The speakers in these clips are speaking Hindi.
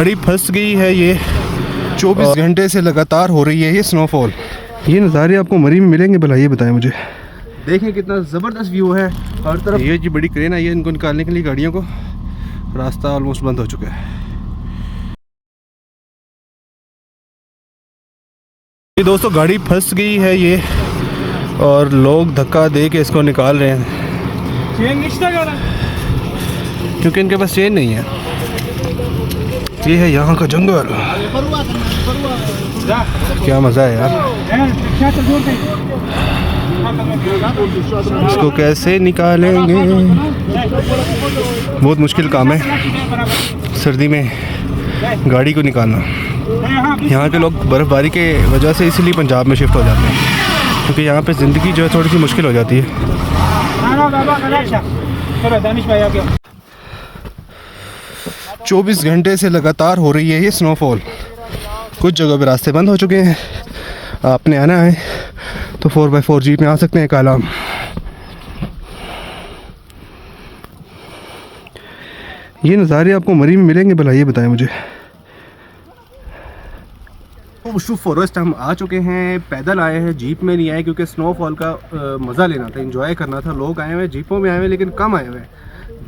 गाड़ी फंस गई है। ये 24 घंटे से लगातार हो रही है ये स्नोफॉल। ये नज़ारे आपको मरी में मिलेंगे भला? ये बताएं मुझे। देखें कितना ज़बरदस्त व्यू है हर तरफ। ये जी बड़ी क्रेन आई है इनको निकालने के लिए गाड़ियों को। रास्ता ऑलमोस्ट बंद हो चुका है। ये दोस्तों गाड़ी फंस गई है ये, और लोग धक्का दे के इसको निकाल रहे हैं क्योंकि इनके पास चेन नहीं है। ये है यहाँ का जंगल। क्या मज़ा है यार। इसको कैसे निकालेंगे, बहुत मुश्किल काम है सर्दी में गाड़ी को निकालना। यहाँ के लोग बर्फ़बारी के वजह से इसीलिए पंजाब में शिफ्ट हो जाते हैं, क्योंकि यहाँ पे ज़िंदगी जो है थोड़ी सी मुश्किल हो जाती है। 24 घंटे से लगातार हो रही है ये स्नोफॉल। कुछ जगह पे रास्ते बंद हो चुके हैं। आपने आना है तो 4x4 जीप में आ सकते हैं कालाम। ये नज़ारे आपको मरी में मिलेंगे भला? ये बताएं मुझे। बुशु फॉरेस्ट हम आ चुके हैं। पैदल आए हैं, जीप में नहीं आए, क्योंकि स्नोफॉल का मज़ा लेना था, एंजॉय करना था। लोग आए हुए जीपों में आए हुए, लेकिन कम आए हुए।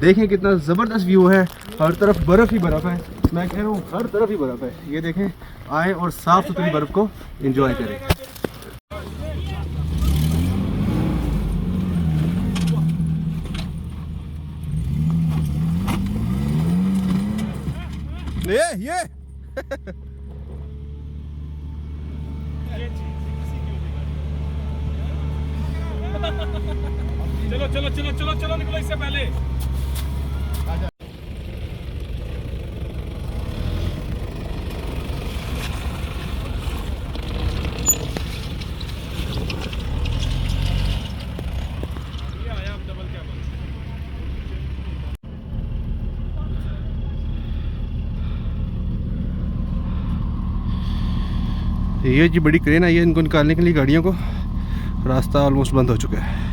देखें कितना ज़बरदस्त व्यू है, हर तरफ बर्फ़ ही बर्फ़ है। मैं कह रहा हूँ हर तरफ ही बर्फ़ है। ये देखें, आए और साफ़ सुथरी बर्फ़ को एंजॉय करें। ये चलो चलो चलो चलो चलो निकलो इससे पहले। ये जी बड़ी क्रेन आई है इनको निकालने के लिए गाड़ियों को। रास्ता ऑलमोस्ट बंद हो चुका है।